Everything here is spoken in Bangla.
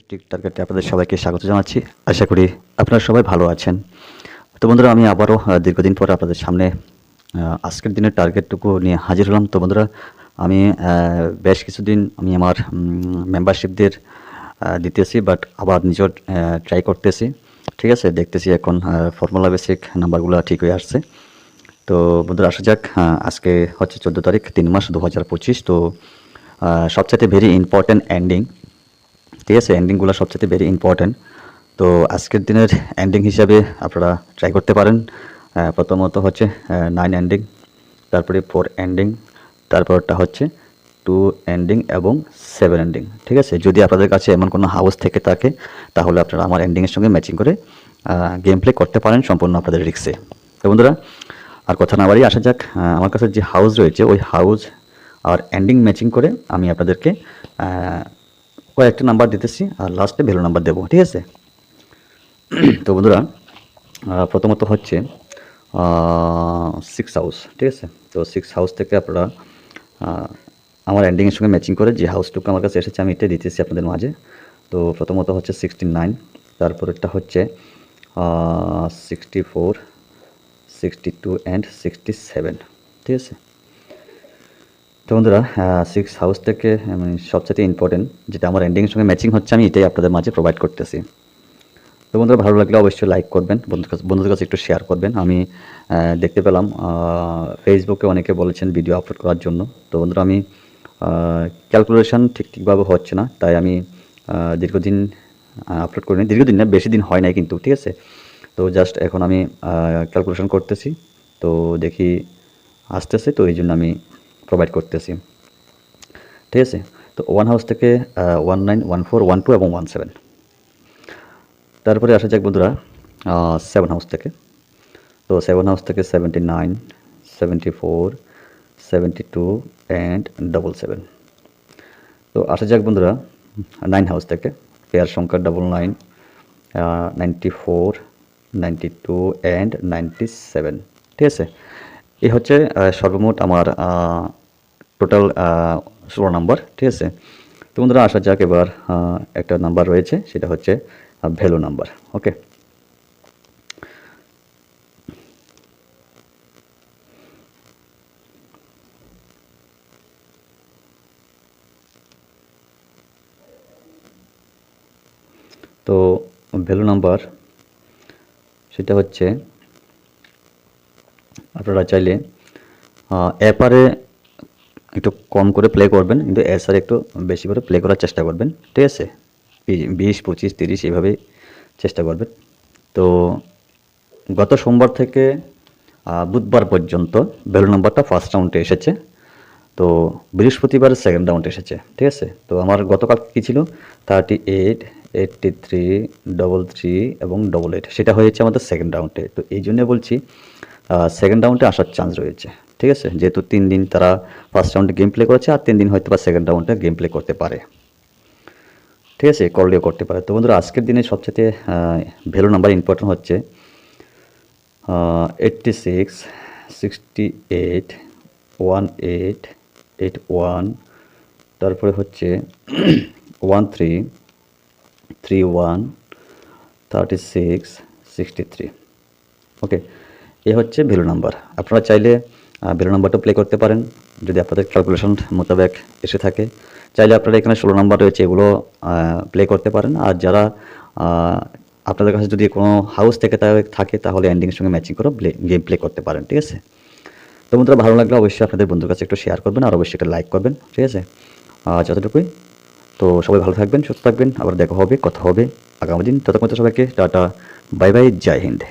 স্টিক টার্গেটে আপনাদের সবাইকে স্বাগত জানাচ্ছি। আশা করি আপনারা সবাই ভালো আছেন। তো বন্ধুরা, আমি আবারও দীর্ঘদিন পর আপনাদের সামনে আজকের দিনের টার্গেটটুকু নিয়ে হাজির হলাম। তো বন্ধুরা, আমি বেশ কিছুদিন আমি আমার মেম্বারশিপদের দিতেছি, বাট আবার নিজেও ট্রাই করতেছি। ঠিক আছে, দেখতেছি এখন ফর্মুলা বেসিক নাম্বারগুলো ঠিক হয়ে আসছে। তো বন্ধুরা, আসা যাক। আজকে হচ্ছে 14 তারিখ 3 মাস 2025। তো সবচাইতে ভেরি ইম্পর্ট্যান্ট এন্ডিং, ঠিক আছে, এন্ডিংগুলো সবচেয়ে ভেরি ইম্পর্ট্যান্ট। তো আজকের দিনের এন্ডিং হিসাবে আপনারা ট্রাই করতে পারেন। প্রথমত হচ্ছে 9 এন্ডিং, তারপরে 4 এন্ডিং, তারপরটা হচ্ছে 2 এন্ডিং এবং 7 এন্ডিং। ঠিক আছে, যদি আপনাদের কাছে এমন কোনো হাউস থেকে থাকে তাহলে আপনারা আমার এন্ডিংয়ের সঙ্গে ম্যাচিং করে গেম প্লে করতে পারেন সম্পূর্ণ আপনাদের রিক্সে। তো বন্ধুরা, আর কথা না বাড়িয়ে আসা যাক। আমার কাছে যে হাউস রয়েছে ওই হাউস আর এন্ডিং ম্যাচিং করে আমি আপনাদেরকে কয়েকটা নাম্বার দিতেছি আর লাস্টে ভ্যালু নাম্বার দেবো। ঠিক আছে, তো বন্ধুরা, প্রথমত হচ্ছে 6 হাউস। ঠিক আছে, তো 6 হাউস থেকে আপনারা আমার এন্ডিংয়ের সঙ্গে ম্যাচিং করে যে হাউসটুকু আমার কাছে এসেছে আমি এটা দিতেছি আপনাদের মাঝে। তো প্রথমত হচ্ছে 69, তারপরেরটা হচ্ছে 64, 62 অ্যান্ড 67। ঠিক আছে, তো বন্ধুরা, 6 হাউস থেকে মানে সবচেয়ে ইম্পর্টেন্ট যেটা আমার এন্ডিংয়ের সঙ্গে ম্যাচিং হচ্ছে আমি এটাই আপনাদের মাঝে প্রোভাইড করতেছি। তো বন্ধুরা, ভালো লাগলে অবশ্যই লাইক করবেন, বন্ধুদের কাছে একটু শেয়ার করবেন। আমি দেখতে পেলাম ফেসবুকে অনেকে বলেছেন ভিডিও আপলোড করার জন্য। তো বন্ধুরা, আমি ক্যালকুলেশন ঠিকভাবে হচ্ছে না, তাই আমি দীর্ঘদিন আপলোড করিনি। দীর্ঘদিন না, বেশি দিন হয় নাই কিন্তু। ঠিক আছে, তো জাস্ট এখন আমি ক্যালকুলেশন করতেছি, তো দেখি আসতেছে, তো এই জন্য আমি প্রোভাইড করতেছি। ঠিক আছে, তো 1 হাউস থেকে 19, 14, 12 এবং 17। তারপরে আসা যাক বন্ধুরা 7 হাউস থেকে। তো 7 হাউস থেকে 79, 74, 72 অ্যান্ড 77। তো আসা যাক বন্ধুরা 9 হাউস থেকে। পেয়ার সংখ্যা 99, 94, 92 অ্যান্ড 97। ঠিক আছে, এই হচ্ছে সর্বমোট আমার টোটাল 16 নাম্বার। ঠিক আছে, তো বন্ধুরা, আসা যাক এবার একটা নাম্বার রয়েছে, সেটা হচ্ছে ভ্যালু নাম্বার। ওকে, তো ভ্যালু নাম্বার সেটা হচ্ছে আপনারা চাইলে এপারে একটু কম করে প্লে করবেন, কিন্তু এসআর একটু বেশি করে প্লে করার চেষ্টা করবেন। ঠিক আছে, 20, 25, 30 এইভাবেই চেষ্টা করবেন। তো গত সোমবার থেকে বুধবার পর্যন্ত ভ্যালু নাম্বারটা ফার্স্ট রাউন্ডে এসেছে, তো বৃহস্পতিবার সেকেন্ড রাউন্ডে এসেছে। ঠিক আছে, তো আমার গতকাল কী ছিল 38, 83, 33 এবং 88, সেটা হয়েছে আমাদের সেকেন্ড রাউন্ডে। তো এই জন্য বলছি সেকেন্ড রাউন্ডে আসার চান্স রয়েছে। ঠিক আছে, যেহেতু 3 দিন তারা ফার্স্ট রাউন্ডে গেম প্লে করেছে আর 3 দিন হয়তো বা সেকেন্ড রাউন্ডে গেম প্লে করতে পারে। ঠিক আছে, করলেও করতে পারে। তো বন্ধুরা, আজকের দিনে সবচেয়ে ভ্যালু নাম্বার ইম্পর্টেন্ট হচ্ছে 86, 68, 18, 81, তারপরে হচ্ছে 13, 31, 36, 63। ওকে, এ হচ্ছে ভ্যালু নাম্বার। আপনারা চাইলে ভ্যালু নাম্বারটা প্লে করতে পারেন যদি আপনাদের ক্যালকুলেশন মোতাবেক এসে থাকে। চাইলে আপনারা এখানে 16 নাম্বার রয়েছে, এগুলো প্লে করতে পারেন। আর যারা আপনাদের কাছে যদি কোনো হাউস থেকে থাকে তাহলে এন্ডিংয়ের সঙ্গে ম্যাচিং করে গেম প্লে করতে পারেন। ঠিক আছে, তো বন্ধুরা, ভালো লাগলে অবশ্যই আপনাদের বন্ধুর কাছে একটু শেয়ার করবেন আর অবশ্যই একটা লাইক করবেন। ঠিক আছে, যতটুকুই। তো সবাই ভালো থাকবেন, সুস্থ থাকবেন, আবার দেখা হবে, কথা হবে আগামী দিন। ততক্ষণ সবাইকে টাটা, বাই বাই, জয় হিন্দ।